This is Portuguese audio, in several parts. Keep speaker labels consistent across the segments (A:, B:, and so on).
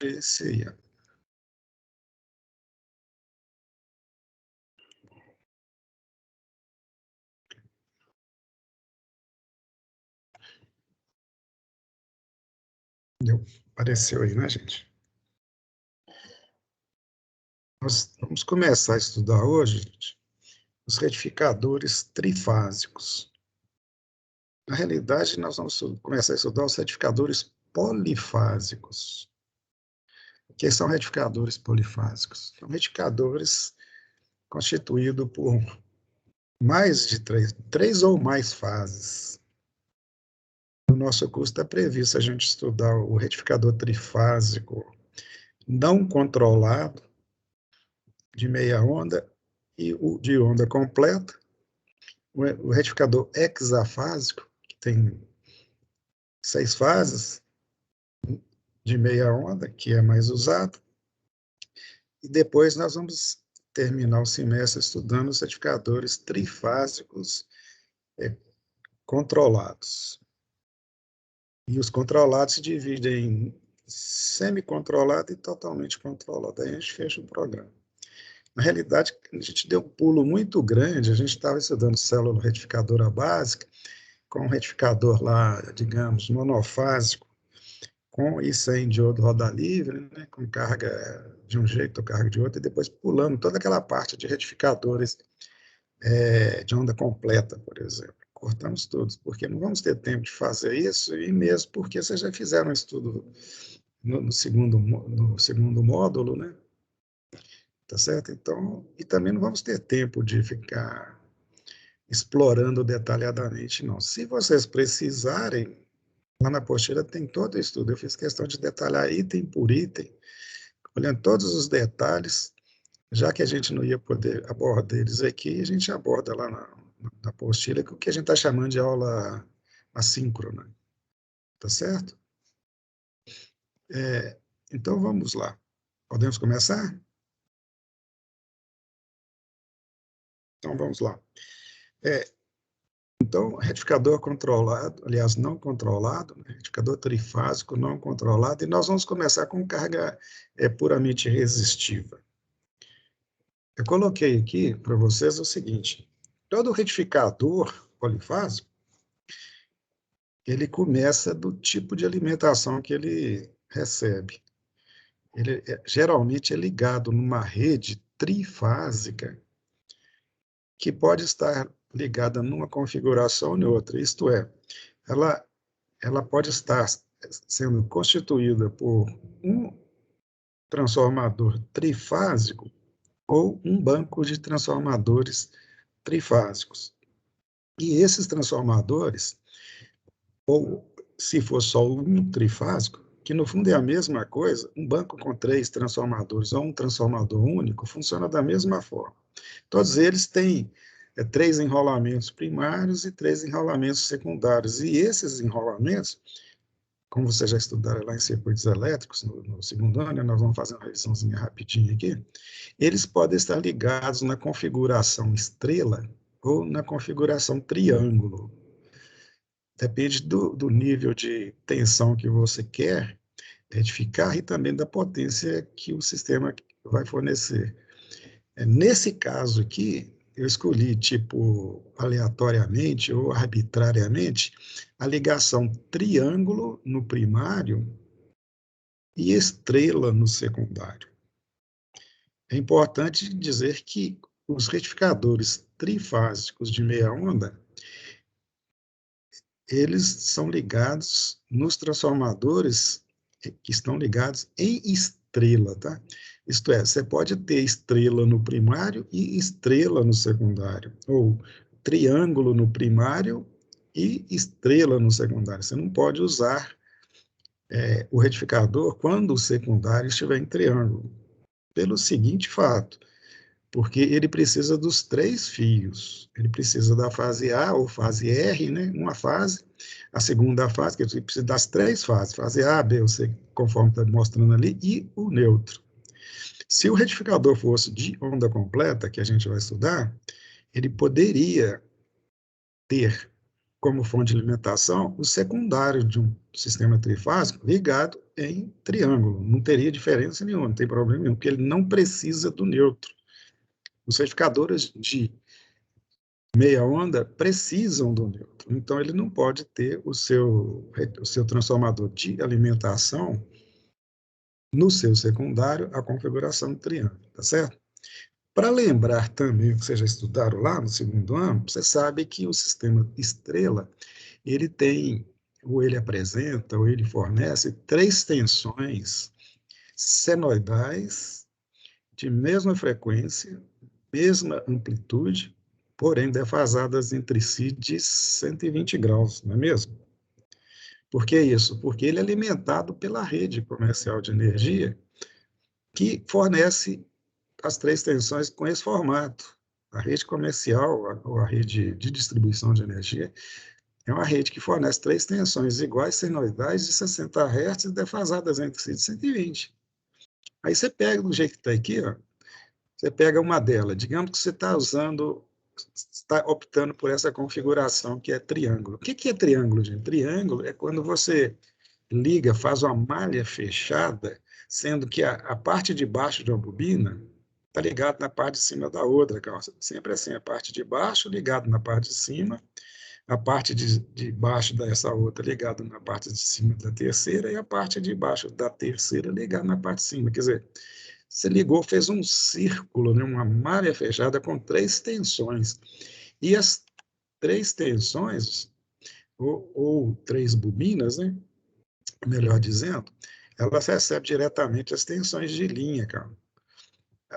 A: esse aí, ó. Deu. Apareceu aí, né, gente? Nós vamos começar a estudar hoje, gente, os retificadores trifásicos. Na realidade, nós vamos começar a estudar os retificadores polifásicos. O que são retificadores polifásicos? São retificadores constituídos por mais de três ou mais fases. No nosso curso está previsto a gente estudar o retificador trifásico não controlado, de meia onda, e o de onda completa, o retificador hexafásico, que tem 6 fases, de meia onda, que é mais usado, e depois nós vamos terminar o semestre estudando os retificadores trifásicos controlados. E os controlados se dividem em semi-controlado e totalmente controlado. Aí a gente fecha o programa. Na realidade, a gente deu um pulo muito grande, a gente estava estudando célula retificadora básica, com um retificador lá, digamos, monofásico, com e sem diodo roda livre, né, com carga de um jeito ou carga de outro, e depois pulando toda aquela parte de retificadores de onda completa, por exemplo. Cortamos todos, porque não vamos ter tempo de fazer isso, e mesmo porque vocês já fizeram um estudo no segundo módulo, né? Tá certo? Então, e também não vamos ter tempo de ficar explorando detalhadamente, não. Se vocês precisarem, lá na apostila tem todo o estudo. Eu fiz questão de detalhar item por item, olhando todos os detalhes, já que a gente não ia poder abordar eles aqui, a gente aborda lá na apostila, que é o que a gente está chamando de aula assíncrona. Tá certo? Então, vamos lá. Podemos começar? Então, vamos lá. Então, retificador controlado, aliás, não controlado, né? Retificador trifásico não controlado, e nós vamos começar com carga puramente resistiva. Eu coloquei aqui para vocês o seguinte: todo retificador polifásico, ele começa do tipo de alimentação que ele recebe. Ele geralmente é ligado numa rede trifásica, que pode estar ligada numa configuração ou em outra. Isto é, ela pode estar sendo constituída por um transformador trifásico ou um banco de transformadores trifásicos. E esses transformadores, ou se for só um trifásico, que no fundo é a mesma coisa, um banco com 3 transformadores ou um transformador único funciona da mesma forma. Todos eles têm 3 enrolamentos primários e 3 enrolamentos secundários. E esses enrolamentos, como vocês já estudaram lá em circuitos elétricos, no segundo ano, nós vamos fazer uma revisãozinha rapidinho aqui, eles podem estar ligados na configuração estrela ou na configuração triângulo. Depende do nível de tensão que você quer retificar e também da potência que o sistema vai fornecer. Nesse caso aqui, eu escolhi, tipo, aleatoriamente ou arbitrariamente, a ligação triângulo no primário e estrela no secundário. É importante dizer que os retificadores trifásicos de meia onda, eles são ligados nos transformadores que estão ligados em estrela, tá? Isto é, você pode ter estrela no primário e estrela no secundário, ou triângulo no primário e estrela no secundário. Você não pode usar o retificador quando o secundário estiver em triângulo, pelo seguinte fato: porque ele precisa dos 3 fios. Ele precisa da fase A ou fase R, né? Uma fase. A segunda fase, que ele precisa das 3 fases, fase A, B ou C, conforme está mostrando ali, e o neutro. Se o retificador fosse de onda completa, que a gente vai estudar, ele poderia ter como fonte de alimentação o secundário de um sistema trifásico ligado em triângulo. Não teria diferença nenhuma, não tem problema nenhum, porque ele não precisa do neutro. Os retificadores de meia onda precisam do neutro, então ele não pode ter o seu transformador de alimentação no seu secundário a configuração de triângulo, tá certo? Para lembrar também, que vocês já estudaram lá no segundo ano, você sabe que o sistema estrela, ele tem, ou ele apresenta, ou ele fornece 3 tensões senoidais de mesma frequência, mesma amplitude, porém defasadas entre si de 120 graus, não é mesmo? Por que isso? Porque ele é alimentado pela rede comercial de energia, que fornece as 3 tensões com esse formato. A rede comercial, ou a rede de distribuição de energia, é uma rede que fornece 3 tensões iguais senoidais de 60 Hz defasadas entre si de 120. Aí você pega, do jeito que está aqui, ó, você pega uma delas, digamos que você está optando por essa configuração que é triângulo. O que é triângulo, gente? Triângulo é quando você liga, faz uma malha fechada, sendo que a parte de baixo de uma bobina está ligada na parte de cima da outra, sempre assim, a parte de baixo ligada na parte de cima, a parte de baixo dessa outra ligada na parte de cima da terceira e a parte de baixo da terceira ligada na parte de cima. Quer dizer, você ligou, fez um círculo, né, uma malha fechada com 3 tensões. E as 3 tensões, ou 3 bobinas, né, melhor dizendo, elas recebem diretamente as tensões de linha, cara.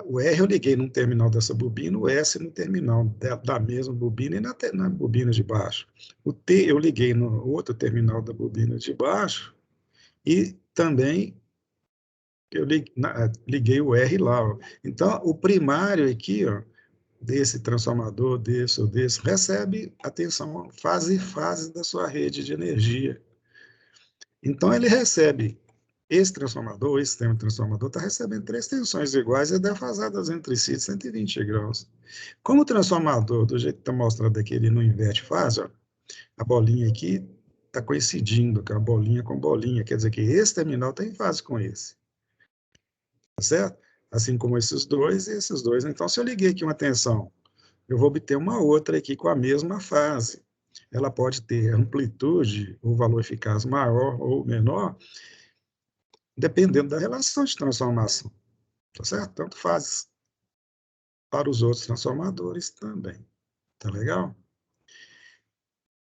A: O R eu liguei num terminal dessa bobina, o S no terminal da mesma bobina e na bobina de baixo. O T eu liguei no outro terminal da bobina de baixo e também eu liguei o R lá. Ó. Então, o primário aqui, ó, desse transformador, desse ou desse, recebe a tensão fase da sua rede de energia. Então, ele recebe esse transformador, esse sistema transformador, está recebendo 3 tensões iguais e defasadas entre si de 120 graus. Como o transformador, do jeito que está mostrado aqui, ele não inverte fase, ó, a bolinha aqui está coincidindo com a bolinha com bolinha, quer dizer que esse terminal está em fase com esse. Tá certo? Assim como esses dois e esses dois. Então, se eu liguei aqui uma tensão, eu vou obter uma outra aqui com a mesma fase. Ela pode ter amplitude, ou valor eficaz maior ou menor, dependendo da relação de transformação. Tá certo? Tanto faz para os outros transformadores também. Tá legal?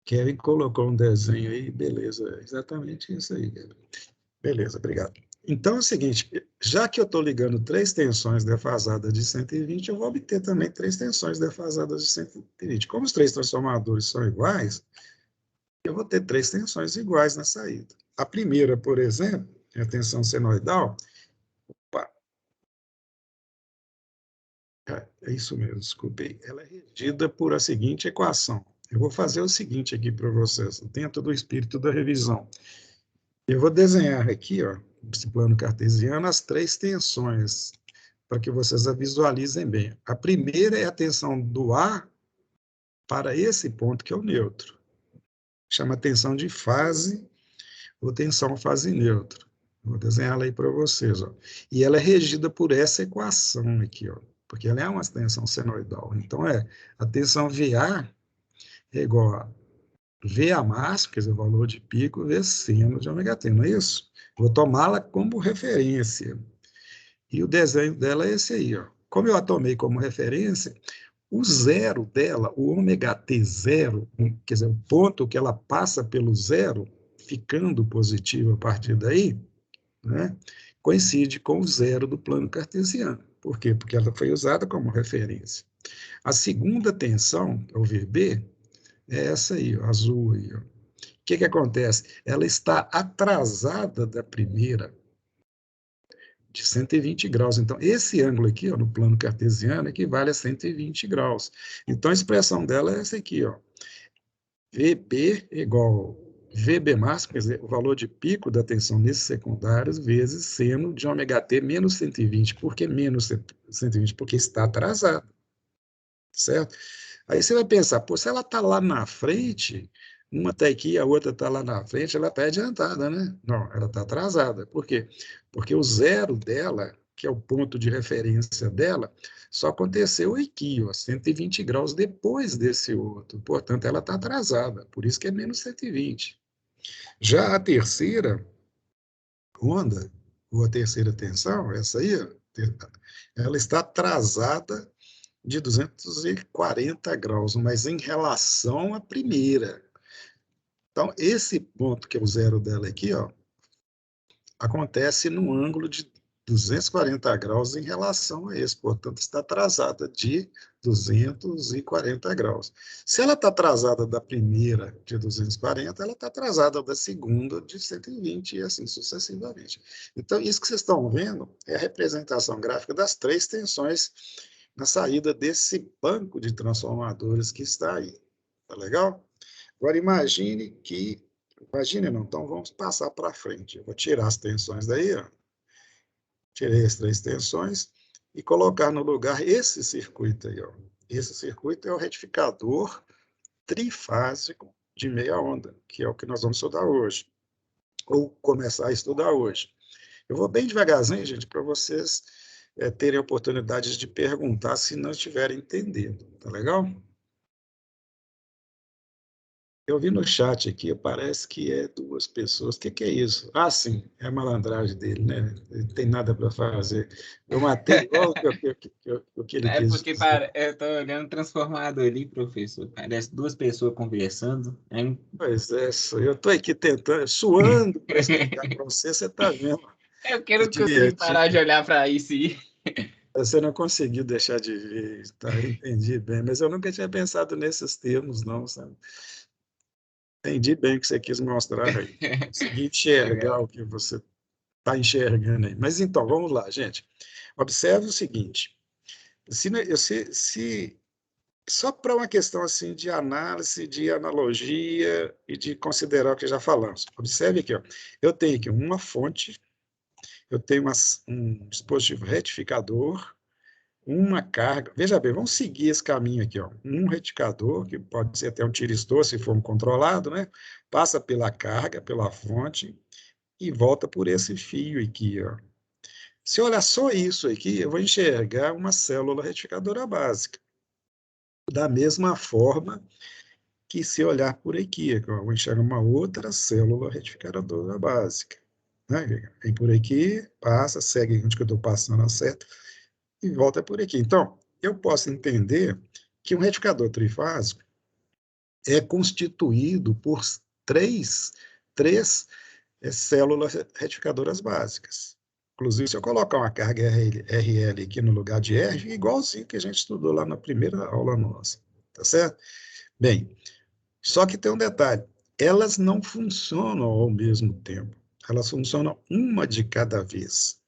A: Kevin colocou um desenho aí, beleza, exatamente isso aí. Beleza, obrigado. Então é o seguinte, já que eu estou ligando 3 tensões defasadas de 120, eu vou obter também 3 tensões defasadas de 120. Como os 3 transformadores são iguais, eu vou ter 3 tensões iguais na saída. A primeira, por exemplo, é a tensão senoidal. Opa, é isso mesmo, desculpei. Ela é regida por a seguinte equação. Eu vou fazer o seguinte aqui para vocês, dentro do espírito da revisão. Eu vou desenhar aqui, ó, esse plano cartesiano, as 3 tensões, para que vocês a visualizem bem. A primeira é a tensão do A para esse ponto, que é o neutro. Chama tensão de fase ou tensão fase neutro. Vou desenhar ela aí para vocês. Ó. E ela é regida por essa equação aqui, ó, porque ela é uma tensão senoidal. Então, a tensão VA é igual a VA máximo, quer dizer, o valor de pico, vezes seno de ômega t, não é isso? Vou tomá-la como referência. E o desenho dela é esse aí. Ó. Como eu a tomei como referência, o zero dela, o ômega t zero, quer dizer, o ponto que ela passa pelo zero, ficando positivo a partir daí, né, coincide com o zero do plano cartesiano. Por quê? Porque ela foi usada como referência. A segunda tensão, o VB, é essa aí, ó, azul aí. Ó. O que acontece? Ela está atrasada da primeira, de 120 graus. Então, esse ângulo aqui, ó, no plano cartesiano, equivale a 120 graus. Então, a expressão dela é essa aqui, ó. VB igual VB máximo, quer dizer, o valor de pico da tensão nesses secundários, vezes seno de ômega t menos 120. Por que menos 120? Porque está atrasado, certo? Aí você vai pensar, pô, se ela está lá na frente, uma está aqui, a outra está lá na frente, ela está adiantada, né? Não, ela está atrasada. Por quê? Porque o zero dela, que é o ponto de referência dela, só aconteceu aqui, ó, 120 graus depois desse outro. Portanto, ela está atrasada. Por isso que é menos 120. Já a terceira onda, ou a terceira tensão, essa aí, ela está atrasada de 240 graus, mas em relação à primeira. Então, esse ponto que é o zero dela aqui, ó, acontece no ângulo de 240 graus em relação a esse, portanto, está atrasada de 240 graus. Se ela está atrasada da primeira de 240, ela está atrasada da segunda de 120 e assim sucessivamente. Então, isso que vocês estão vendo é a representação gráfica das três tensões na saída desse banco de transformadores que está aí. Tá legal? Agora, imagine não, então vamos passar para frente. Eu vou tirar as tensões daí, ó. Tirei as três tensões e colocar no lugar esse circuito aí, ó. Esse circuito é o retificador trifásico de meia onda, que é o que nós vamos estudar hoje, ou começar a estudar hoje. Eu vou bem devagarzinho, gente, para vocês terem oportunidade de perguntar se não estiverem entendendo, tá legal? Eu vi no chat aqui, parece que é duas pessoas. O que é isso? Ah, sim, é a malandragem dele, né? Ele não tem nada para fazer. Eu matei igual o que ele
B: É
A: quis
B: porque
A: dizer.
B: eu estou olhando o transformador ali, professor. Parece duas pessoas conversando. Hein?
A: Pois é, eu estou aqui tentando, suando para explicar para você, você está vendo.
B: Eu
A: Que
B: quero conseguir parar de
A: divertido.
B: olhar para isso.
A: Você não conseguiu deixar de ver, tá? Eu entendi bem, mas eu nunca tinha pensado nesses termos, não, sabe? Entendi bem o que você quis mostrar aí. Consegui enxergar
B: Legal.
A: o que você está enxergando aí. Mas então, vamos lá, gente. Observe o seguinte: se só para uma questão assim de análise, de analogia e de considerar o que já falamos. Observe aqui, ó. Eu tenho aqui uma fonte, eu tenho um dispositivo retificador, uma carga. Veja bem, vamos seguir esse caminho aqui, ó. Um retificador, que pode ser até um tiristor, se for um controlado, né? Passa pela carga, pela fonte, e volta por esse fio aqui, ó. Se eu olhar só isso aqui, eu vou enxergar uma célula retificadora básica. Da mesma forma que se olhar por aqui, eu vou enxergar uma outra célula retificadora básica. Né? Vem por aqui, passa, segue onde que eu estou passando a seta e volta por aqui. Então, eu posso entender que um retificador trifásico é constituído por três células retificadoras básicas. Inclusive, se eu colocar uma carga RL aqui no lugar de R, é igualzinho que a gente estudou lá na primeira aula nossa, tá certo? Bem, só que tem um detalhe, elas não funcionam ao mesmo tempo, elas funcionam uma de cada vez.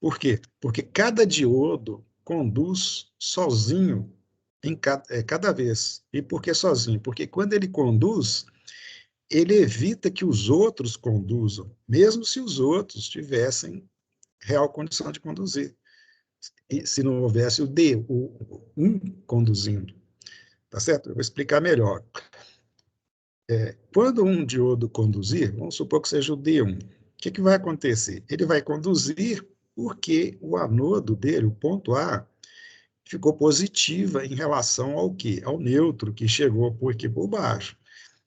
A: Por quê? Porque cada diodo conduz sozinho cada vez. E por que sozinho? Porque quando ele conduz, ele evita que os outros conduzam, mesmo se os outros tivessem real condição de conduzir. E se não houvesse o D, o um conduzindo. Tá certo? Eu vou explicar melhor. Quando um diodo conduzir, vamos supor que seja o D1, o que vai acontecer? Ele vai conduzir porque o anodo dele, o ponto A, ficou positiva em relação ao quê? Ao neutro, que chegou por aqui por baixo.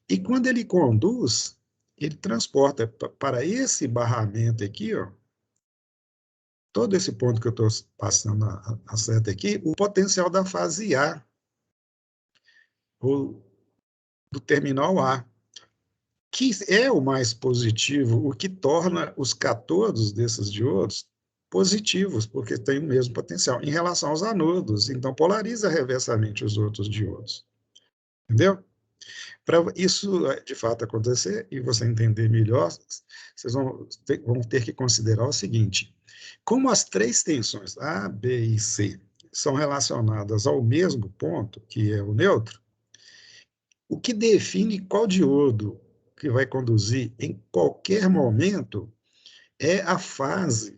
A: E quando ele conduz, ele transporta para esse barramento aqui, ó, todo esse ponto que eu estou passando a seta aqui, o potencial da fase A, ou do terminal A, que é o mais positivo, o que torna os cátodos desses diodos positivos, porque tem o mesmo potencial, em relação aos anodos, então polariza reversamente os outros diodos. Entendeu? Para isso de fato acontecer e você entender melhor, vocês vão ter que considerar o seguinte: como as três tensões A, B e C são relacionadas ao mesmo ponto, que é o neutro, o que define qual diodo que vai conduzir em qualquer momento é a fase,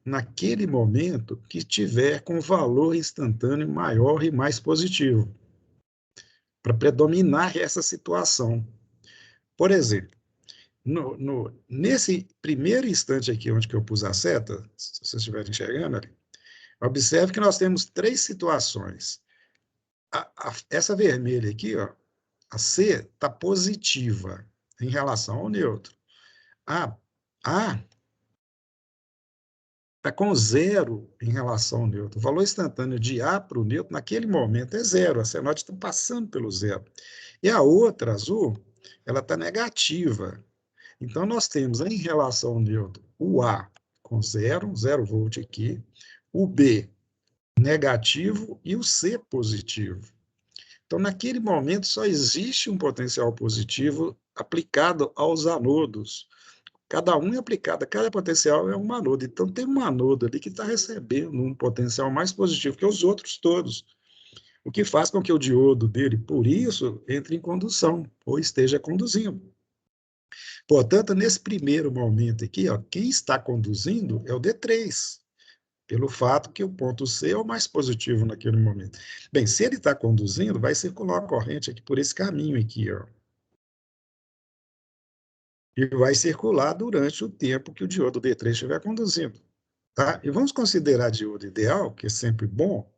A: naquele momento, que tiver com valor instantâneo maior e mais positivo, para predominar essa situação. Por exemplo, nesse primeiro instante aqui, onde que eu pus a seta, se vocês estiverem enxergando ali, observe que nós temos três situações. Essa vermelha aqui, ó, a C está positiva em relação ao neutro. A está com zero em relação ao neutro. O valor instantâneo de A para o neutro, naquele momento, é zero. A senoide está passando pelo zero. E a outra, azul, ela está negativa. Então, nós temos, em relação ao neutro, o A com zero volt aqui, o B negativo e o C positivo. Então, naquele momento, só existe um potencial positivo aplicado aos anodos. Cada um é aplicado, cada potencial é um anodo. Então, tem um anodo ali que está recebendo um potencial mais positivo que os outros todos, o que faz com que o diodo dele, por isso, entre em condução, ou esteja conduzindo. Portanto, nesse primeiro momento aqui, ó, quem está conduzindo é o D3, pelo fato que o ponto C é o mais positivo naquele momento. Bem, se ele está conduzindo, vai circular uma corrente aqui por esse caminho aqui, ó. E vai circular durante o tempo que o diodo D3 estiver conduzindo. Tá? E vamos considerar diodo ideal, que é sempre bom,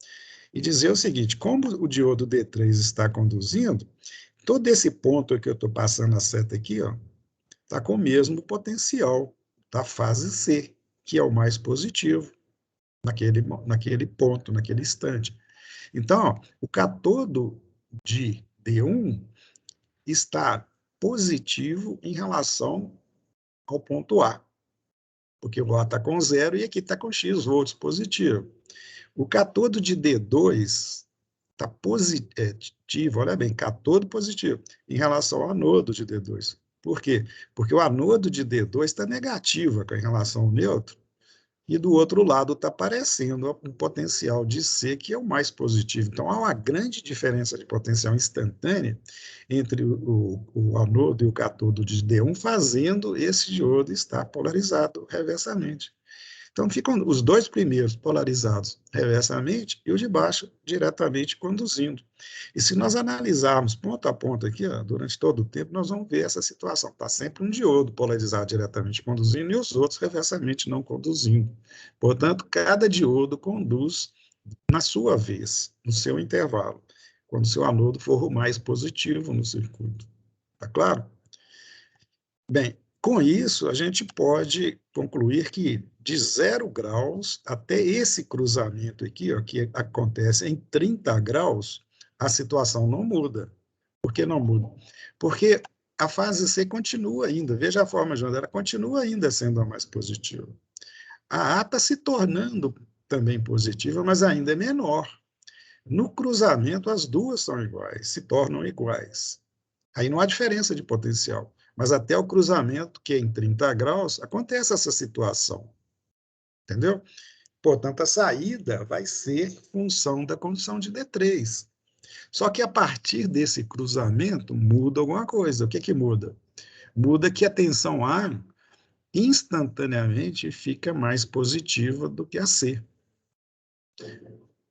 A: e dizer o seguinte, como o diodo D3 está conduzindo, todo esse ponto que eu estou passando a seta aqui, ó, está com o mesmo potencial da fase C, que é o mais positivo naquele ponto, naquele instante. Então, ó, o catodo de D1 está positivo em relação ao ponto A, porque o A está com zero e aqui está com X volts positivo. O catodo de D2 está positivo, olha bem, catodo positivo, em relação ao anodo de D2. Por quê? Porque o anodo de D2 está negativo em relação ao neutro, e do outro lado está aparecendo um potencial de C que é o mais positivo. Então, há uma grande diferença de potencial instantânea entre o anodo e o catodo de D1, fazendo esse diodo estar polarizado reversamente. Então, ficam os dois primeiros polarizados reversamente e o de baixo diretamente conduzindo. E se nós analisarmos ponto a ponto aqui, ó, durante todo o tempo, nós vamos ver essa situação. Está sempre um diodo polarizado diretamente conduzindo e os outros reversamente não conduzindo. Portanto, cada diodo conduz na sua vez, no seu intervalo, quando o seu anodo for o mais positivo no circuito. Está claro? Bem, com isso, a gente pode concluir que de 0 graus até esse cruzamento aqui, ó, que acontece em 30 graus, a situação não muda. Por que não muda? Porque a fase C continua ainda, veja a forma de onda, ela continua ainda sendo a mais positiva. A A está se tornando também positiva, mas ainda é menor. No cruzamento, as duas são iguais, se tornam iguais. Aí não há diferença de potencial. Mas até o cruzamento, que é em 30 graus, acontece essa situação. Entendeu? Portanto, a saída vai ser função da condição de D3. Só que a partir desse cruzamento muda alguma coisa. O que que muda? Muda que a tensão A instantaneamente fica mais positiva do que a C.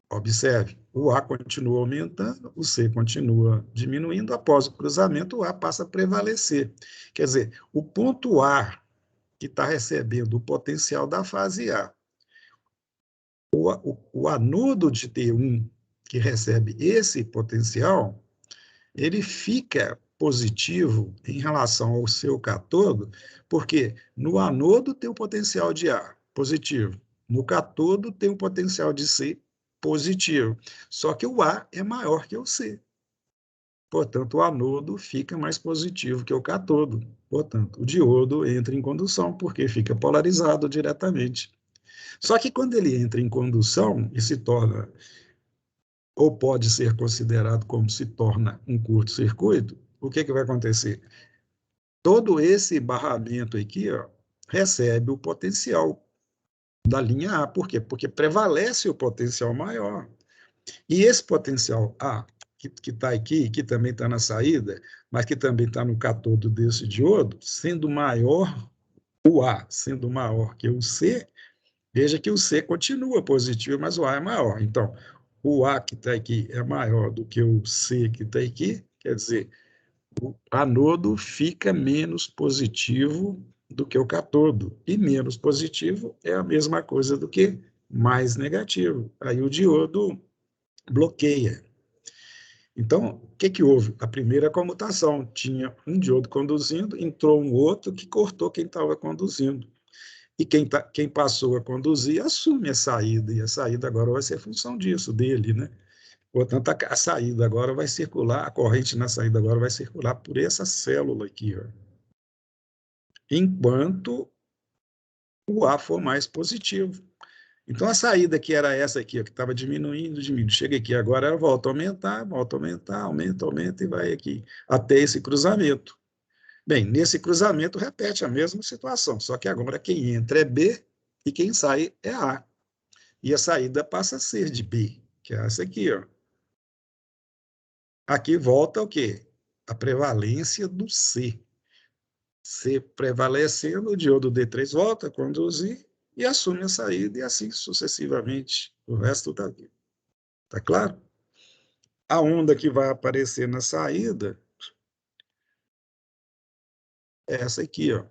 A: Observe, o A continua aumentando, o C continua diminuindo, após o cruzamento, o A passa a prevalecer. Quer dizer, o ponto A, que está recebendo o potencial da fase A, o anodo de T1, que recebe esse potencial, ele fica positivo em relação ao seu catodo, porque no anodo tem o potencial de A, positivo. No catodo tem o potencial de C, positivo. Só que o A é maior que o C. Portanto, o anodo fica mais positivo que o catodo. Portanto, o diodo entra em condução, porque fica polarizado diretamente. Só que quando ele entra em condução e se torna, ou pode ser considerado como se torna um curto-circuito, o que vai acontecer? Todo esse barramento aqui, ó, recebe o potencial da linha A. Por quê? Porque prevalece o potencial maior. E esse potencial A, que está aqui, que também está na saída, mas que também está no catodo desse diodo, sendo maior, o A sendo maior que o C, veja que o C continua positivo, mas o A é maior. Então, o A que está aqui é maior do que o C que está aqui, quer dizer, o anodo fica menos positivo do que o cátodo, e menos positivo é a mesma coisa do que mais negativo. Aí o diodo bloqueia. Então, o que houve? A primeira comutação, tinha um diodo conduzindo, entrou um outro que cortou quem estava conduzindo. E quem passou a conduzir assume a saída, e a saída agora vai ser função disso, dele, né? Portanto, a saída agora vai circular, a corrente na saída agora vai circular por essa célula aqui, ó. Enquanto o A for mais positivo. Então, a saída que era essa aqui, ó, que estava diminuindo, diminuindo, chega aqui agora, ela volta a aumentar, aumenta, aumenta e vai aqui, até esse cruzamento. Bem, nesse cruzamento repete a mesma situação, só que agora quem entra é B e quem sai é A. E a saída passa a ser de B, que é essa aqui, ó. Aqui volta o quê? A prevalência do C. C prevalecendo, o diodo D3 volta a conduzir e assume a saída, e assim sucessivamente o resto da vida. Tá claro? A onda que vai aparecer na saída é essa aqui, ó.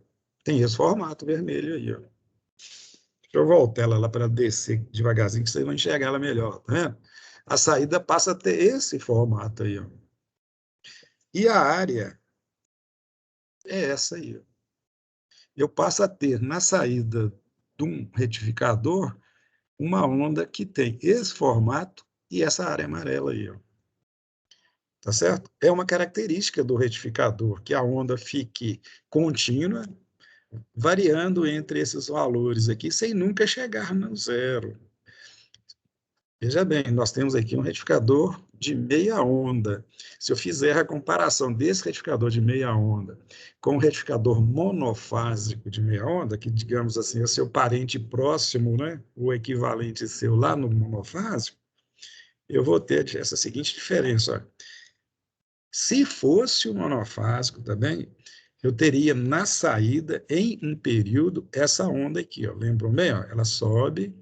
A: Tem esse formato vermelho aí, ó. Deixa eu voltar ela lá para descer devagarzinho, que vocês vão enxergar ela melhor, tá vendo? A saída passa a ter esse formato aí, ó. E a área é essa aí, ó. Eu passo a ter na saída de um retificador uma onda que tem esse formato e essa área amarela aí, ó. Tá certo? É uma característica do retificador que a onda fique contínua, variando entre esses valores aqui, sem nunca chegar no zero. Veja bem, nós temos aqui um retificador de meia onda. Se eu fizer a comparação desse retificador de meia onda com o retificador monofásico de meia onda, que, digamos assim, é o seu parente próximo, né, o equivalente seu lá no monofásico, eu vou ter essa seguinte diferença. Ó. Se fosse o monofásico também, eu teria na saída, em um período, essa onda aqui. Ó. Lembram bem? Ó? Ela sobe,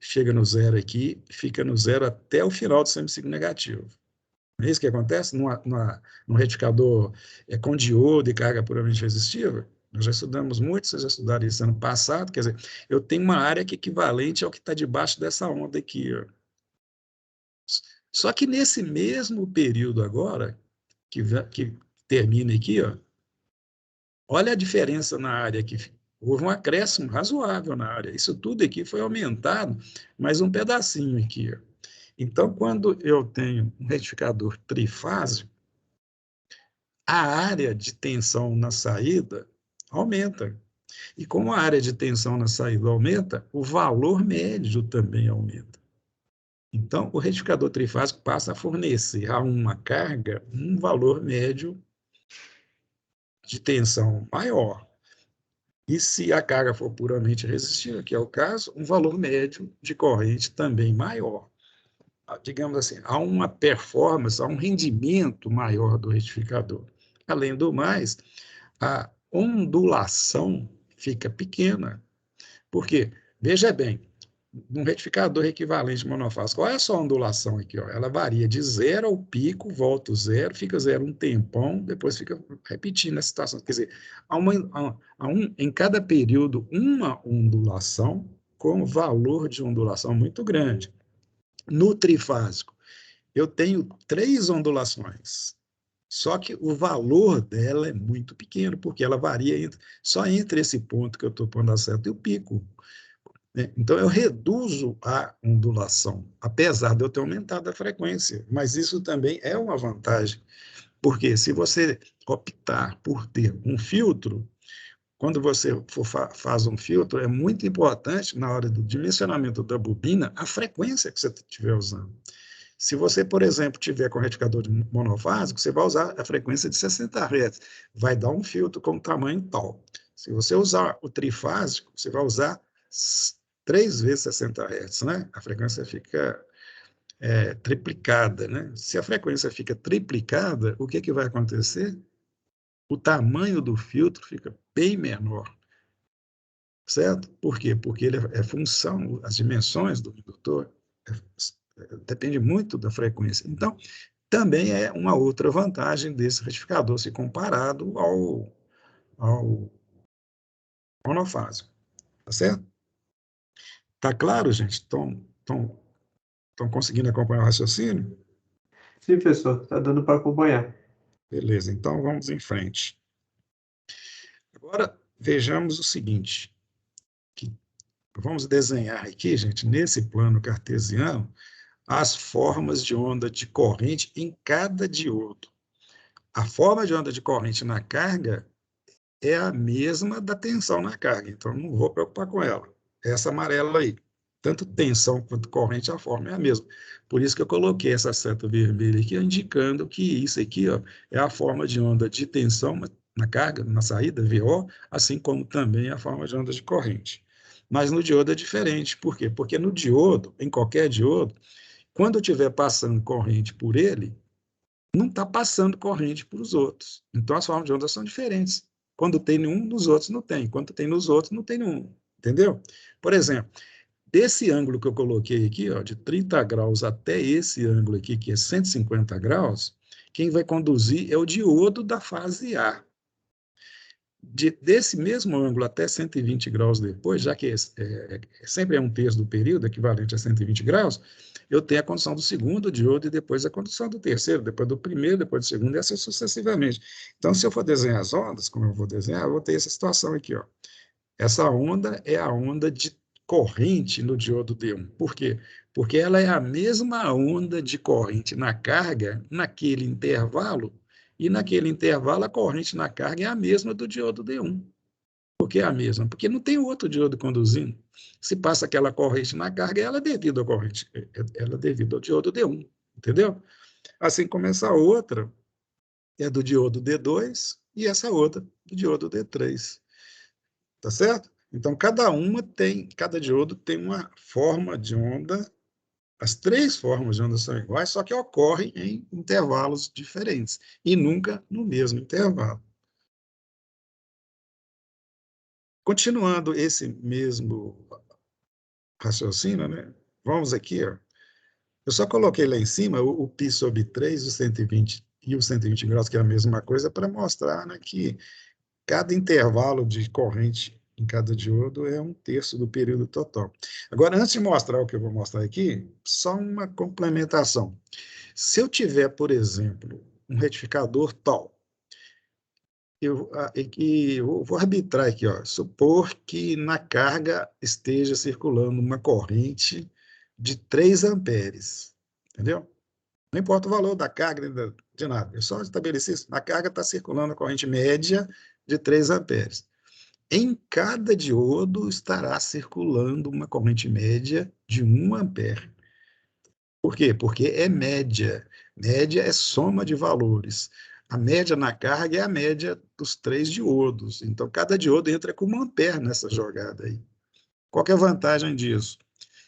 A: chega no zero aqui, fica no zero até o final do semiciclo negativo. Não é isso que acontece num retificador com diodo e carga puramente resistiva? Nós já estudamos muito, vocês já estudaram isso ano passado, quer dizer, eu tenho uma área que é equivalente ao que está debaixo dessa onda aqui. Ó. Só que nesse mesmo período agora, que termina aqui, ó, olha a diferença na área aqui. Houve um acréscimo razoável na área. Isso tudo aqui foi aumentado, mais um pedacinho aqui. Ó. Então, quando eu tenho um retificador trifásico, a área de tensão na saída aumenta. E como a área de tensão na saída aumenta, o valor médio também aumenta. Então, o retificador trifásico passa a fornecer a uma carga um valor médio de tensão maior. E se a carga for puramente resistiva, que é o caso, um valor médio de corrente também maior. Digamos assim, há uma performance, há um rendimento maior do retificador. Além do mais, a ondulação fica pequena. Por quê? Veja bem, um retificador equivalente monofásico, olha só a ondulação aqui, ó, ela varia de zero ao pico, volta ao zero, fica zero um tempão, depois fica repetindo a situação. Quer dizer, em cada período, uma ondulação com valor de ondulação muito grande. No trifásico, eu tenho 3 ondulações, só que o valor dela é muito pequeno, porque ela varia só entre esse ponto que eu estou pondo a seta e o pico. Né? Então, eu reduzo a ondulação, apesar de eu ter aumentado a frequência, mas isso também é uma vantagem, porque se você optar por ter um filtro, quando você faz um filtro, é muito importante, na hora do dimensionamento da bobina, a frequência que você estiver usando. Se você, por exemplo, tiver com retificador monofásico, você vai usar a frequência de 60 Hz, vai dar um filtro com tamanho tal. Se você usar o trifásico, você vai usar 3 vezes 60 Hz, né? A frequência fica triplicada, né? Se a frequência fica triplicada, o que vai acontecer? O tamanho do filtro fica bem menor, certo? Por quê? Porque ele é função, as dimensões do indutor depende muito da frequência. Então, também é uma outra vantagem desse retificador, se comparado ao monofásico. Tá certo? Tá claro, gente? Estão conseguindo acompanhar o raciocínio?
C: Sim, professor, está dando para acompanhar.
A: Beleza, então vamos em frente. Agora, vejamos o seguinte, que vamos desenhar aqui, gente, nesse plano cartesiano, as formas de onda de corrente em cada diodo. A forma de onda de corrente na carga é a mesma da tensão na carga, então não vou preocupar com ela. Essa amarela aí. Tanto tensão quanto corrente, a forma é a mesma. Por isso que eu coloquei essa seta vermelha aqui, indicando que isso aqui, ó, é a forma de onda de tensão na carga, na saída, VO, assim como também a forma de onda de corrente. Mas no diodo é diferente. Por quê? Porque no diodo, em qualquer diodo, quando eu estiver passando corrente por ele, não está passando corrente para os outros. Então, as formas de onda são diferentes. Quando tem nenhum, nos outros não tem. Quando tem nos outros, não tem nenhum. Entendeu? Por exemplo, desse ângulo que eu coloquei aqui, ó, de 30 graus até esse ângulo aqui, que é 150 graus, quem vai conduzir é o diodo da fase A. Desse mesmo ângulo até 120 graus depois, já que sempre é um terço do período, equivalente a 120 graus, eu tenho a condição do segundo diodo e depois a condição do terceiro, depois do primeiro, depois do segundo, e assim sucessivamente. Então, se eu for desenhar as ondas, como eu vou desenhar, eu vou ter essa situação aqui, ó. Essa onda é a onda de corrente no diodo D1. Por quê? Porque ela é a mesma onda de corrente na carga, naquele intervalo, e naquele intervalo a corrente na carga é a mesma do diodo D1. Por que é a mesma? Porque não tem outro diodo conduzindo. Se passa aquela corrente na carga, ela é devido à corrente, ela é devido ao diodo D1, entendeu? Assim como essa outra é do diodo D2 e essa outra do diodo D3. Tá certo? Então, cada diodo tem uma forma de onda, as três formas de onda são iguais, só que ocorrem em intervalos diferentes, e nunca no mesmo intervalo. Continuando esse mesmo raciocínio, né? Vamos aqui, ó. Eu só coloquei lá em cima o π sobre 3, o 120 e o 120 graus, que é a mesma coisa, para mostrar, né, que cada intervalo de corrente em cada diodo é um terço do período total. Agora, antes de mostrar o que eu vou mostrar aqui, só uma complementação. Se eu tiver, por exemplo, um retificador tal, eu vou arbitrar aqui, ó, supor que na carga esteja circulando uma corrente de 3 amperes, entendeu? Não importa o valor da carga, de nada, eu só estabeleci isso. Na carga está circulando a corrente média de 3 amperes. Em cada diodo estará circulando uma corrente média de 1 ampere. Por quê? Porque é média. Média é soma de valores. A média na carga é a média dos 3 diodos. Então, cada diodo entra com 1 ampere nessa jogada aí. Qual que é a vantagem disso?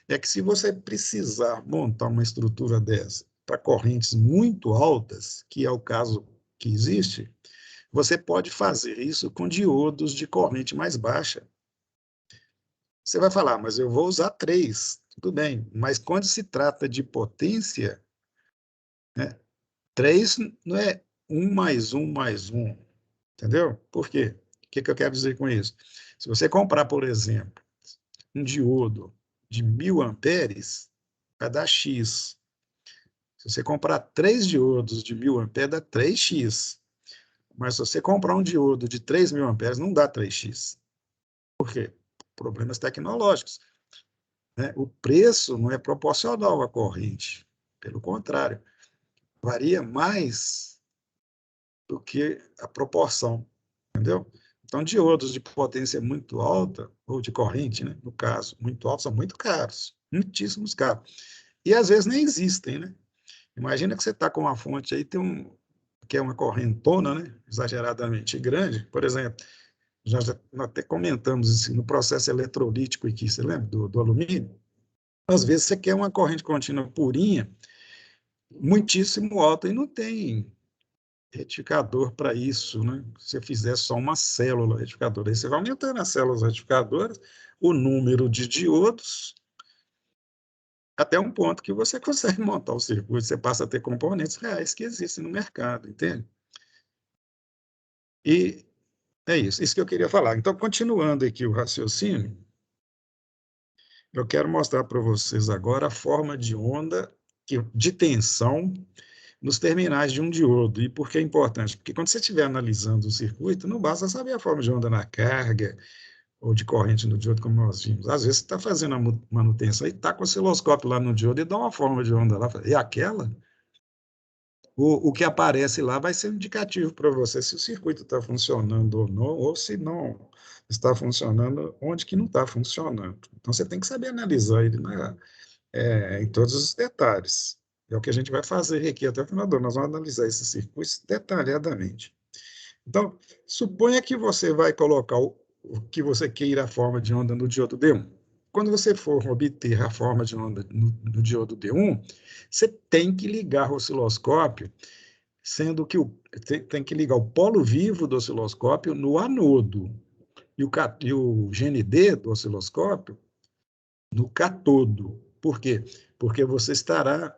A: É que se você precisar montar uma estrutura dessa para correntes muito altas, que é o caso que existe, você pode fazer isso com diodos de corrente mais baixa. Você vai falar, mas eu vou usar 3. Tudo bem, mas quando se trata de potência, né, 3 não é 1 mais 1 mais 1, entendeu? Por quê? O que eu quero dizer com isso? Se você comprar, por exemplo, um diodo de 1.000 amperes, vai dar X. Se você comprar 3 diodos de 1.000 amperes, dá 3x. Mas se você comprar um diodo de 3.000 amperes, não dá 3x. Por quê? Problemas tecnológicos, né? O preço não é proporcional à corrente. Pelo contrário, varia mais do que a proporção, entendeu? Então, diodos de potência muito alta, ou de corrente, né, no caso, muito alta, são muito caros, muitíssimos caros. E às vezes nem existem, né? Imagina que você está com uma fonte aí, que é uma correntona, né, exageradamente grande, por exemplo, nós até comentamos isso no processo eletrolítico aqui, você lembra, do alumínio? Às vezes você quer uma corrente contínua purinha, muitíssimo alta, e não tem retificador para isso, né? Se você fizer só uma célula retificadora, aí você vai aumentando as células retificadoras, o número de diodos, até um ponto que você consegue montar o circuito, você passa a ter componentes reais que existem no mercado, entende? E é isso que eu queria falar. Então, continuando aqui o raciocínio, eu quero mostrar para vocês agora a forma de onda de tensão nos terminais de um diodo. E por que é importante? Porque quando você estiver analisando o circuito, não basta saber a forma de onda na carga ou de corrente no diodo, como nós vimos. Às vezes você está fazendo a manutenção e está com o osciloscópio lá no diodo e dá uma forma de onda lá. E aquela, o que aparece lá vai ser um indicativo para você se o circuito está funcionando ou não, ou se não está funcionando, onde que não está funcionando. Então você tem que saber analisar ele, né? Em todos os detalhes. É o que a gente vai fazer aqui até o final do ano. Nós vamos analisar esses circuitos detalhadamente. Então, suponha que você vai colocar o que você queira a forma de onda no diodo D1. Quando você for obter a forma de onda no diodo D1, você tem que ligar o osciloscópio, sendo que tem que ligar o polo vivo do osciloscópio no anodo e o GND do osciloscópio no catodo. Por quê? Porque você estará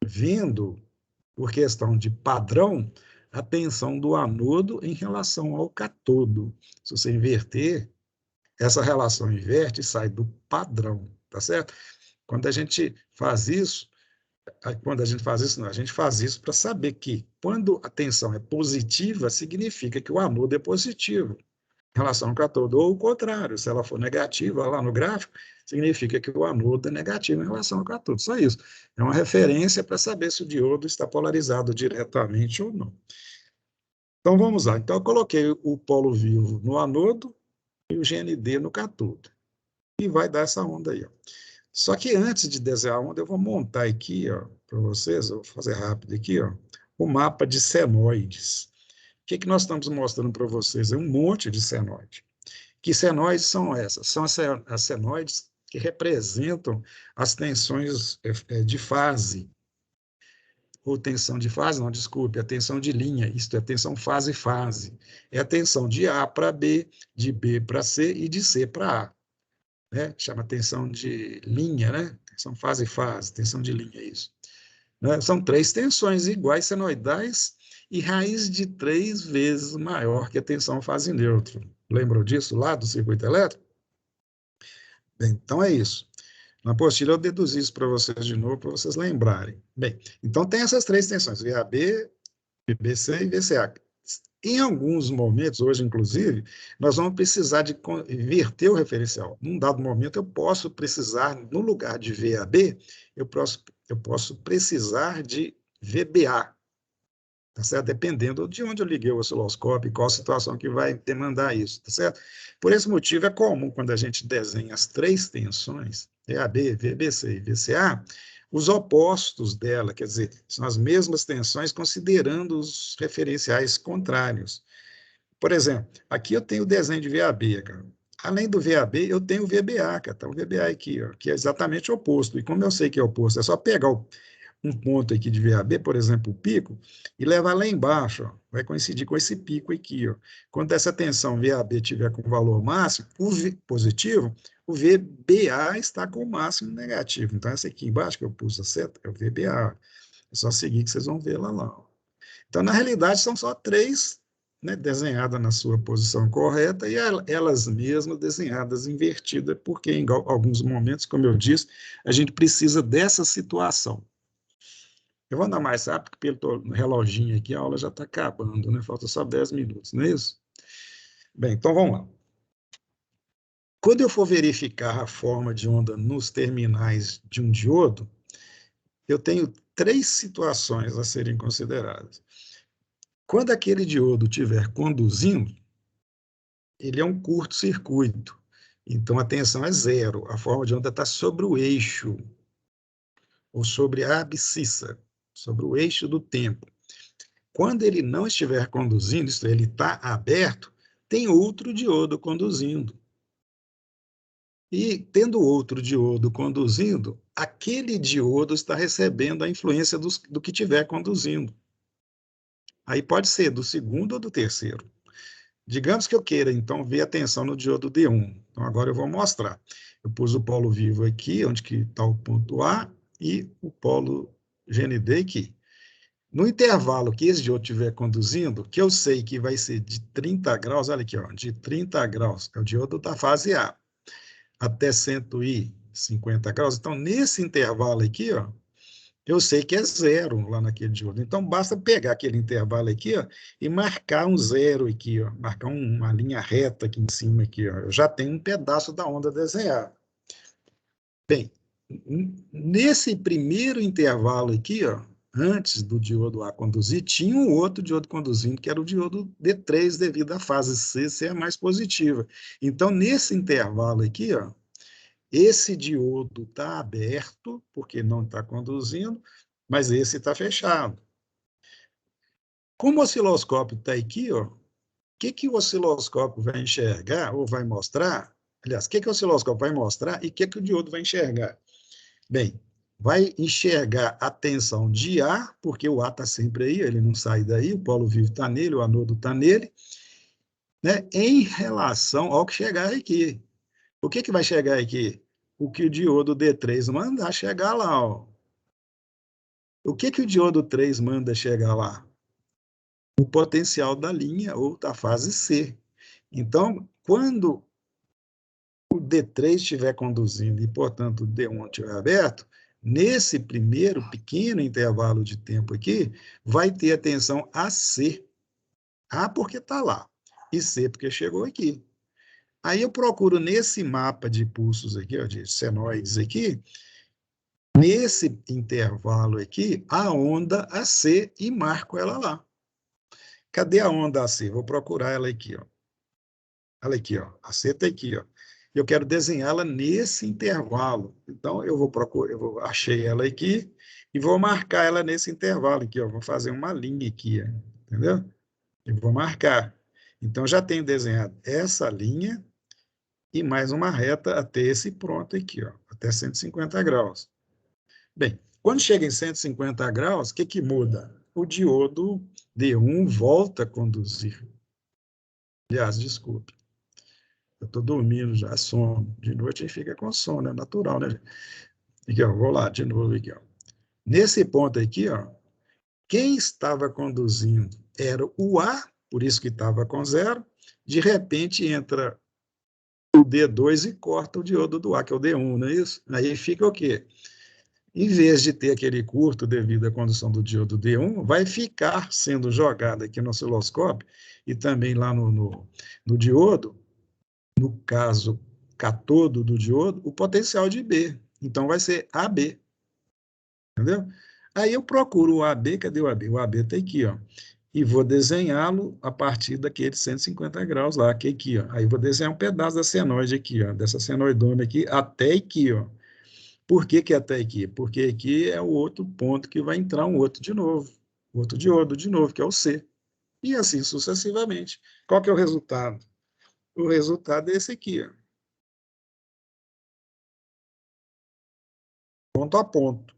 A: vendo, por questão de padrão, a tensão do anodo em relação ao catodo. Se você inverter, essa relação inverte e sai do padrão, tá certo? Quando a gente faz isso, a gente faz isso para saber que quando a tensão é positiva, significa que o anodo é positivo em relação ao catodo, ou o contrário, se ela for negativa lá no gráfico, significa que o anodo é negativo em relação ao catodo. Só isso. É uma referência para saber se o diodo está polarizado diretamente ou não. Então, vamos lá. Então, eu coloquei o polo vivo no anodo e o GND no catodo. E vai dar essa onda aí. Ó. Só que antes de desenhar a onda, eu vou montar aqui para vocês, eu vou fazer rápido aqui, o mapa de senoides. O que nós estamos mostrando para vocês? É um monte de senoide. Que senoides são essas? São as senoides que representam as tensões de fase, ou tensão de fase, não, desculpe, a tensão de linha, isto é, tensão fase-fase. É a tensão de A para B, de B para C e de C para A. Né? Chama tensão de linha, né? Tensão fase-fase, tensão de linha, isso. Né? São três tensões iguais senoidais e raiz de 3 vezes maior que a tensão fase nêutron. Lembram disso lá do circuito elétrico? Bem, então é isso. Na apostila eu deduzi isso para vocês de novo, para vocês lembrarem. Bem, então tem essas três tensões, VAB, VBC e VCA. Em alguns momentos, hoje inclusive, nós vamos precisar de inverter o referencial. Num dado momento, eu posso precisar, no lugar de VAB, eu posso precisar de VBA, tá certo? Dependendo de onde eu liguei o osciloscópio e qual a situação que vai demandar isso, tá certo? Por esse motivo, é comum, quando a gente desenha as três tensões, VAB, VBC e VCA, os opostos dela, quer dizer, são as mesmas tensões considerando os referenciais contrários. Por exemplo, aqui eu tenho o desenho de VAB, cara. Além do VAB, eu tenho o VBA, cara. Tá o VBA aqui, ó, que é exatamente o oposto. E como eu sei que é o oposto, é só pegar um ponto aqui de VAB, por exemplo, o pico, e levar lá embaixo, ó, vai coincidir com esse pico aqui. Ó. Quando essa tensão VAB tiver com valor máximo, positivo, o VBA está com o máximo negativo. Então, essa aqui embaixo, que eu pus a seta, é o VBA. É só seguir que vocês vão ver lá. Ó. Então, na realidade, são só três, né, desenhadas na sua posição correta e elas mesmas desenhadas invertidas, porque em alguns momentos, como eu disse, a gente precisa dessa situação. Eu vou andar mais rápido, porque pelo reloginho aqui a aula já está acabando, né? Falta só 10 minutos, não é isso? Bem, então vamos lá. Quando eu for verificar a forma de onda nos terminais de um diodo, eu tenho três situações a serem consideradas. Quando aquele diodo estiver conduzindo, ele é um curto-circuito, então a tensão é zero, a forma de onda está sobre o eixo, ou sobre a abscissa, sobre o eixo do tempo. Quando ele não estiver conduzindo, isto é, ele está aberto, tem outro diodo conduzindo. E, tendo outro diodo conduzindo, aquele diodo está recebendo a influência do que estiver conduzindo. Aí pode ser do segundo ou do terceiro. Digamos que eu queira, então, ver a tensão no diodo D1. Então, agora eu vou mostrar. Eu pus o polo vivo aqui, onde está o ponto A, e o polo GND aqui. No intervalo que esse diodo estiver conduzindo, que eu sei que vai ser de 30 graus, olha aqui, ó, de 30 graus, é o diodo da fase A, até 150 graus. Então, nesse intervalo aqui, ó, eu sei que é zero lá naquele diodo. Então, basta pegar aquele intervalo aqui, ó, e marcar um zero aqui, ó, marcar uma linha reta aqui em cima, aqui, ó. Eu já tenho um pedaço da onda desenhado. Bem, nesse primeiro intervalo aqui, ó, antes do diodo A conduzir, tinha um outro diodo conduzindo, que era o diodo D3, devido à fase C ser mais positiva. Então, nesse intervalo aqui, ó, esse diodo está aberto, porque não está conduzindo, mas esse está fechado. Como o osciloscópio está aqui, ó, o que o osciloscópio vai enxergar ou vai mostrar? Aliás, o que o osciloscópio vai mostrar e o que o diodo vai enxergar? Bem, vai enxergar a tensão de A, porque o A está sempre aí, ele não sai daí, o polo vivo está nele, o anodo está nele, né, em relação ao que chegar aqui. O que vai chegar aqui? O que o diodo D3 manda chegar lá. Ó. O que o diodo 3 manda chegar lá? O potencial da linha ou da fase C. Então, quando o D3 estiver conduzindo e, portanto, o D1 estiver aberto, nesse primeiro pequeno intervalo de tempo aqui, vai ter a tensão AC. A porque está lá, e C porque chegou aqui. Aí eu procuro nesse mapa de pulsos aqui, ó, de senoides aqui, nesse intervalo aqui, a onda AC e marco ela lá. Cadê a onda AC? Vou procurar ela aqui, ó. Olha aqui, ó. A C está aqui, ó. Eu quero desenhá-la nesse intervalo. Então, eu vou procurar, achei ela aqui e vou marcar ela nesse intervalo aqui, ó. Vou fazer uma linha aqui, ó. Entendeu? E vou marcar. Então, já tenho desenhado essa linha e mais uma reta até esse ponto aqui, ó, até 150 graus. Bem, quando chega em 150 graus, o que muda? O diodo D1 volta a conduzir. Aliás, desculpe. Eu estou dormindo já, sono. De noite a gente fica com sono, é natural, né? Aqui, ó, vou lá de novo aqui, ó. Nesse ponto aqui, ó, quem estava conduzindo era o A, por isso que estava com zero. De repente entra o D2 e corta o diodo do A, que é o D1, não é isso? Aí fica o quê? Em vez de ter aquele curto devido à condução do diodo D1, vai ficar sendo jogado aqui no osciloscópio e também lá no diodo, no caso catodo do diodo, o potencial de B. Então, vai ser AB. Entendeu? Aí eu procuro o AB, cadê o AB? O AB está aqui, ó. E vou desenhá-lo a partir daqueles 150 graus lá, que é aqui, ó. Aí vou desenhar um pedaço da senoide aqui, ó, dessa senoidona aqui, até aqui, ó. Por que até aqui? Porque aqui é o outro ponto que vai entrar um outro de novo, outro diodo de novo, que é o C. E assim sucessivamente. Qual que é o resultado? O resultado é esse aqui, ó. Ponto a ponto.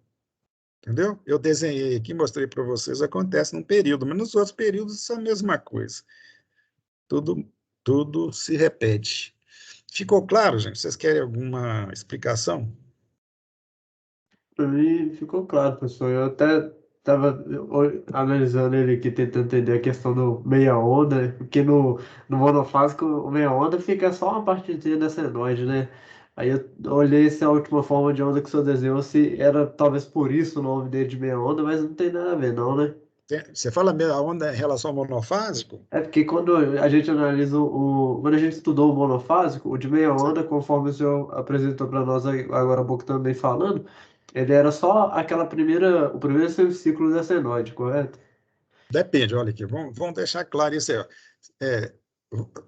A: Entendeu? Eu desenhei aqui, mostrei para vocês, acontece num período, mas nos outros períodos é a mesma coisa. Tudo se repete. Ficou claro, gente? Vocês querem alguma explicação?
C: Para mim ficou claro, professor. Eu até estava analisando ele aqui, tentando entender a questão do meia onda, porque no monofásico o meia onda fica só uma partezinha da senoide, né? Aí eu olhei se a última forma de onda que o senhor desenhou, se era talvez por isso o nome dele de meia onda, mas não tem nada a ver, não, né?
A: Você fala a onda em relação ao monofásico?
C: É porque quando a gente analisa quando a gente estudou o monofásico, o de meia onda, conforme o senhor apresentou para nós agora há pouco também falando, ele era só o primeiro semiciclo da senoide, correto?
A: Depende, olha aqui, vamos deixar claro isso aí. Ó.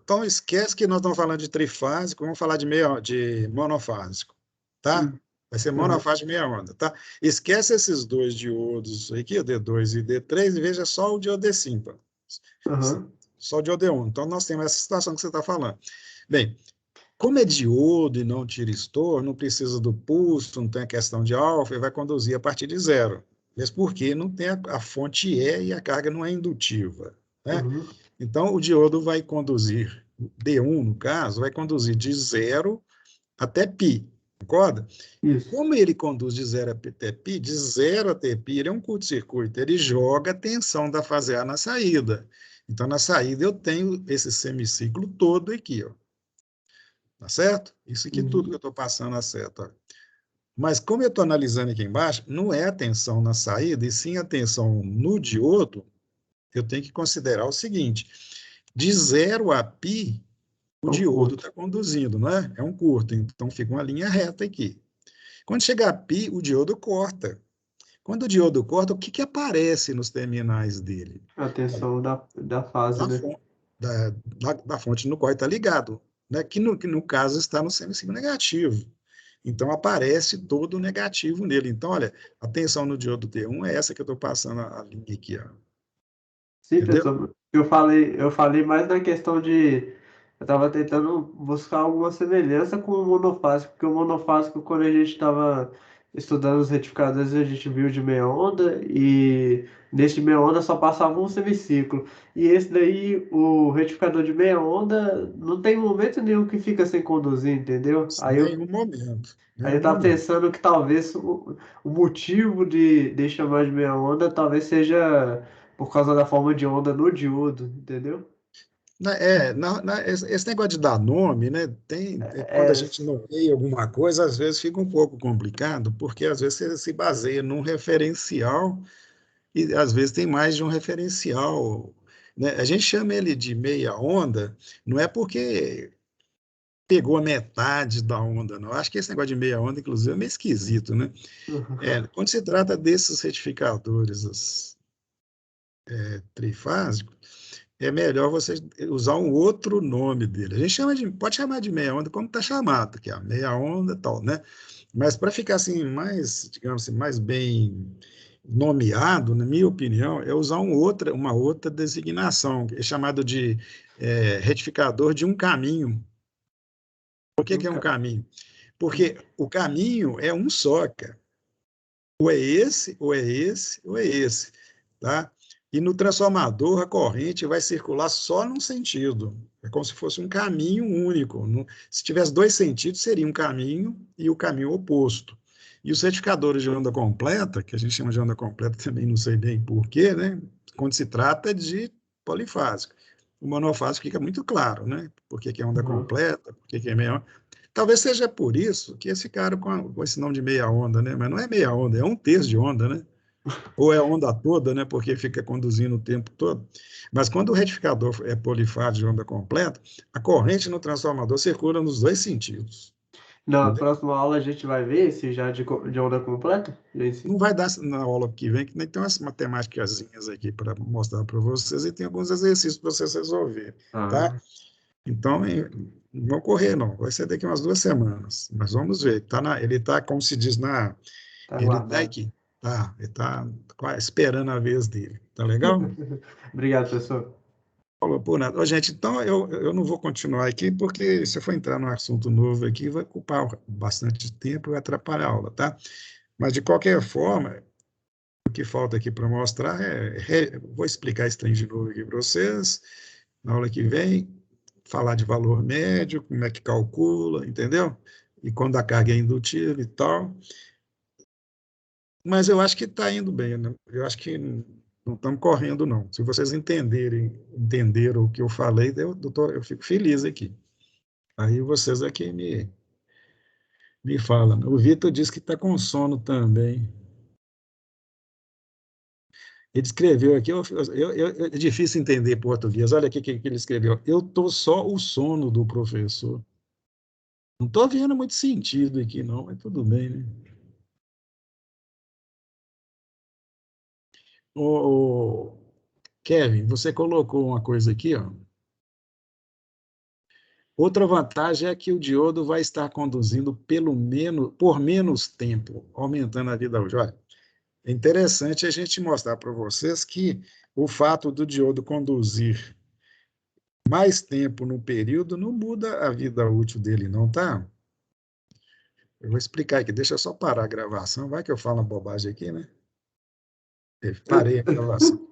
A: Então, esquece que nós estamos falando de trifásico, vamos falar de monofásico, tá?
C: Hum.
A: Vai ser
C: Uhum.
A: monofásico meia onda, tá? Esquece esses dois diodos aqui, o D2 e D3, e veja só o diodo D5.
C: Aham.
A: Só o diodo D1. Então, nós temos essa situação que você está falando. Bem, como é diodo e não tiristor, não precisa do pulso, não tem a questão de alfa, ele vai conduzir a partir de zero. Mesmo porque não tem a fonte E e a carga não é indutiva. Né?
C: Uhum.
A: Então, o diodo vai conduzir, D1, no caso, vai conduzir de 0 até π, concorda?
C: Isso.
A: Como ele conduz de 0 até π, de 0 até π, ele é um curto-circuito, ele joga a tensão da fase A na saída. Então, na saída, eu tenho esse semiciclo todo aqui, ó. Tá certo? Isso aqui tudo que eu estou passando a seta. Ó. Mas, como eu estou analisando aqui embaixo, não é a tensão na saída, e sim a tensão no diodo, eu tenho que considerar o seguinte: de 0 a π, o
C: É um
A: diodo
C: curto.
A: está conduzindo, não é? É um curto, então fica uma linha reta aqui. Quando chegar a π, o diodo corta. Quando o diodo corta, o que, que aparece nos terminais dele?
C: A
A: Olha,
C: tensão da fase,
A: da,
C: né?
A: fonte, da fonte no qual está ligado, né? Que no caso está no semiciclo negativo. Então, aparece todo o negativo nele. Então, olha, a tensão no diodo T1 é essa que eu estou passando a linha aqui, ó.
C: Sim,
A: Entendeu?
C: professor. Eu falei mais na questão de. Eu estava tentando buscar alguma semelhança com o monofásico, porque o monofásico, quando a gente estava estudando os retificadores, a gente viu de meia onda, e neste meia onda só passava um semiciclo. E esse daí, o retificador de meia onda, não tem momento nenhum que fica sem conduzir, entendeu? Aí eu
A: Nenhum momento.
C: Aí eu
A: Nenhum
C: tava
A: momento.
C: pensando que talvez o motivo de chamar de meia onda talvez seja por causa da forma de onda no diodo, entendeu?
A: Esse negócio de dar nome, né? Quando a
C: É,
A: gente nomeia alguma coisa, às vezes fica um pouco complicado, porque às vezes você se baseia num referencial e às vezes tem mais de um referencial, né? A gente chama ele de meia onda, não é porque pegou a metade da onda, não. Acho que esse negócio de meia onda, inclusive, é meio esquisito, né? Quando se trata desses retificadores trifásicos, é melhor você usar um outro nome dele. A gente pode chamar de meia onda como está chamado, que é a meia onda e tal, né? Mas para ficar assim mais, digamos assim, mais bem nomeado, na minha opinião, é usar uma outra designação, é chamado de retificador de um caminho. Por que que é um caminho? Porque o caminho é um só, cara. Ou é esse, ou é esse, ou é esse, tá? E no transformador, a corrente vai circular só num sentido. É como se fosse um caminho único. Se tivesse dois sentidos, seria um caminho e o caminho oposto. E os retificadores de onda completa, que a gente chama de onda completa também, não sei bem porquê, né? Quando se trata de polifásico. O monofásico fica muito claro, né? Por que é onda
C: uhum.
A: completa, por que é meia onda. Talvez seja por isso que esse cara com esse nome de meia onda, né? Mas não é meia onda, é um terço de onda, né? Ou é a onda toda, né? Porque fica conduzindo o tempo todo. Mas quando o retificador é polifásico de onda completa, a corrente no transformador circula nos dois sentidos.
C: Na
A: Entendeu?
C: próxima aula a gente vai ver esse já de onda completa?
A: Não vai dar na aula que vem, que nem tem umas matemáticas aqui para mostrar para vocês e tem alguns exercícios para vocês resolverem, tá?
C: Ah,
A: Então, não vão correr, não. Vai ser daqui umas 2 semanas. Mas vamos ver. Ele está, como se diz
C: tá
A: ele está
C: guardado.
A: aqui. Tá, ele está esperando a vez dele. Tá legal?
C: Obrigado, professor.
A: Falou por nada. Ô, gente, então eu não vou continuar aqui, porque se eu for entrar num assunto novo aqui, vai ocupar bastante tempo e vai atrapalhar a aula, tá? Mas, de qualquer forma, o que falta aqui para mostrar vou explicar esse trem de novo aqui para vocês, na aula que vem, falar de valor médio, como é que calcula, entendeu? E quando a carga é indutiva e tal. Mas eu acho que está indo bem, né? Eu acho que não estamos correndo, não. Se vocês entenderam o que eu falei, eu fico feliz aqui. Aí vocês aqui me falam. O Vitor disse que está com sono também. Ele escreveu aqui, é difícil entender português. Olha aqui o que ele escreveu. Eu estou só o sono do professor. Não estou vendo muito sentido aqui, não, mas tudo bem, né? O Kevin, você colocou uma coisa aqui, ó. Outra vantagem é que o diodo vai estar conduzindo por menos tempo, aumentando a vida útil. Olha, é interessante a gente mostrar para vocês que o fato do diodo conduzir mais tempo no período não muda a vida útil dele, não, tá? Eu vou explicar aqui, deixa eu só parar a gravação, vai que eu falo uma bobagem aqui, né? Parei a gravação.